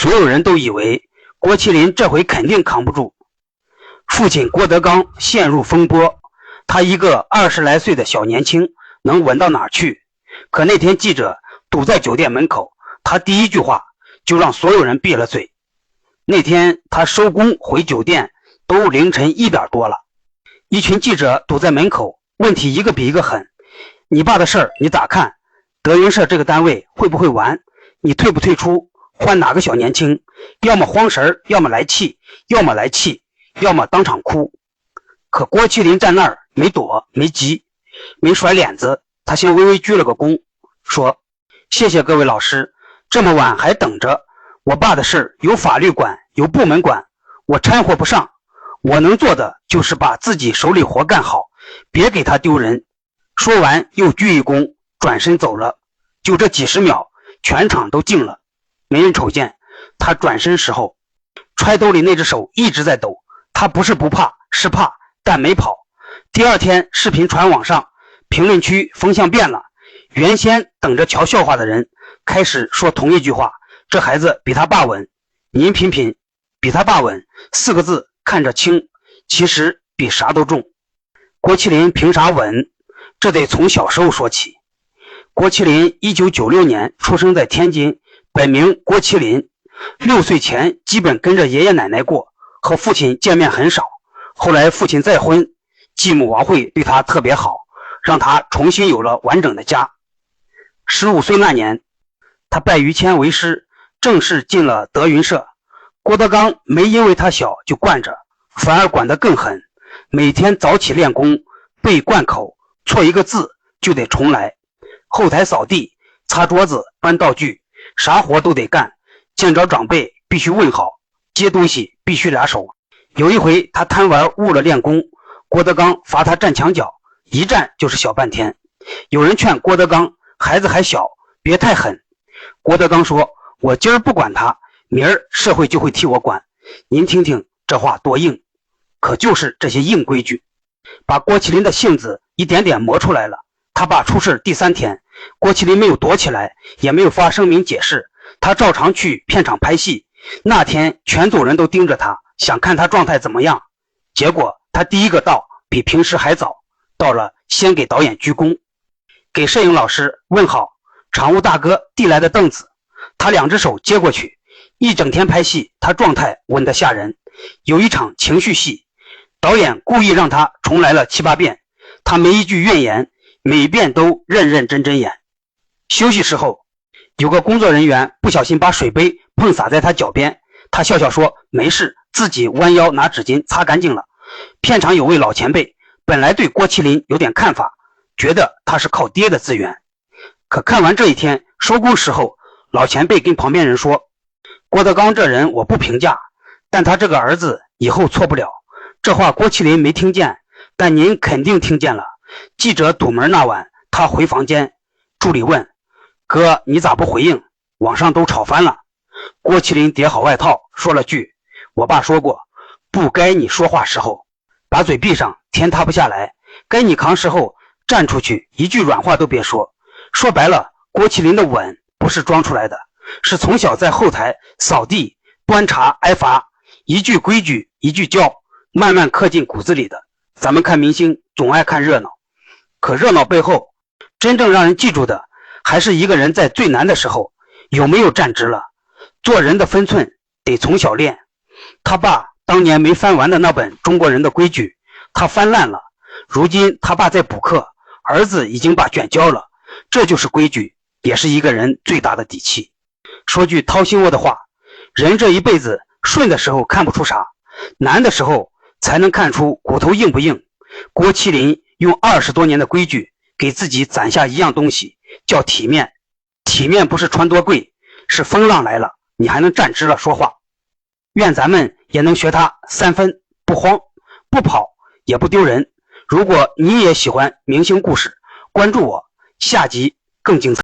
所有人都以为郭麒麟这回肯定扛不住。父亲郭德纲陷入风波，他一个20来岁的小年轻能稳到哪儿去？可那天记者堵在酒店门口，他第一句话就让所有人闭了嘴。那天他收工回酒店都凌晨1点多了，一群记者堵在门口，问题一个比一个狠。你爸的事儿你咋看？德云社这个单位会不会完？你退不退出？换哪个小年轻？要么慌神，要么来气，要么来气，要么当场哭。可郭麒麟站那儿没躲，没急，没甩脸子，他先微微鞠了个躬，说：谢谢各位老师，这么晚还等着，我爸的事有法律管，有部门管，我掺和不上，我能做的就是把自己手里活干好，别给他丢人。说完又鞠一躬，转身走了。就这几十秒，全场都静了，没人瞅见他转身时候揣兜里那只手一直在抖。他不是不怕，是怕，但没跑。第二天视频传网上，评论区风向变了，原先等着瞧笑话的人开始说同一句话：这孩子比他爸稳。您品品，比他爸稳4个字看着轻，其实比啥都重。郭麒麟凭啥稳？这得从小时候说起。郭麒麟1996年出生在天津，本名郭麒麟。6岁前基本跟着爷爷奶奶过，和父亲见面很少。后来父亲再婚，继母王慧对他特别好，让他重新有了完整的家。15岁那年，他拜于谦为师，正式进了德云社。郭德纲没因为他小就惯着，反而管得更狠，每天早起练功，背贯口，错一个字就得重来。后台扫地、擦桌子、搬道具，啥活都得干。见着长辈必须问好，接东西必须俩手。有一回他贪玩误了练功，郭德纲罚他站墙角，一站就是小半天。有人劝郭德纲，孩子还小，别太狠。郭德纲说：我今儿不管他，明儿社会就会替我管。您听听这话多硬。可就是这些硬规矩，把郭麒麟的性子一点点磨出来了。他爸出事第3天，郭麒麟没有躲起来，也没有发声明解释，他照常去片场拍戏。那天全组人都盯着他，想看他状态怎么样。结果他第一个到，比平时还早，到了先给导演鞠躬，给摄影老师问好，场务大哥递来的凳子，他2只手接过去。一整天拍戏，他状态稳得吓人。有一场情绪戏，导演故意让他重来了7、8遍，他没一句怨言，每遍都认认真真演。休息时候，有个工作人员不小心把水杯碰洒在他脚边，他笑笑说没事，自己弯腰拿纸巾擦干净了。片场有位老前辈本来对郭麒麟有点看法，觉得他是靠爹的资源。可看完这一天，收工时候，老前辈跟旁边人说：郭德纲这人我不评价，但他这个儿子以后错不了。这话郭麒麟没听见，但您肯定听见了。记者堵门那晚，他回房间，助理问：哥，你咋不回应？网上都吵翻了。郭麒麟叠好外套，说了句：我爸说过，不该你说话时候把嘴闭上，天塌不下来，该你扛时候站出去，一句软话都别说。说白了，郭麒麟的稳不是装出来的，是从小在后台扫地、端茶挨罚，一句规矩一句教，慢慢刻进骨子里的。咱们看明星总爱看热闹，可热闹背后真正让人记住的，还是一个人在最难的时候有没有站直了。做人的分寸得从小练。他爸当年没翻完的那本《中国人的规矩》，他翻烂了，如今他爸在补课，儿子已经把卷交了。这就是规矩，也是一个人最大的底气。说句掏心窝的话，人这一辈子顺的时候看不出啥，难的时候才能看出骨头硬不硬。郭麒麟用20多年的规矩给自己攒下一样东西，叫体面。体面不是穿多贵，是风浪来了你还能站直了说话。愿咱们也能学他3分，不慌不跑也不丢人。如果你也喜欢明星故事，关注我，下集更精彩。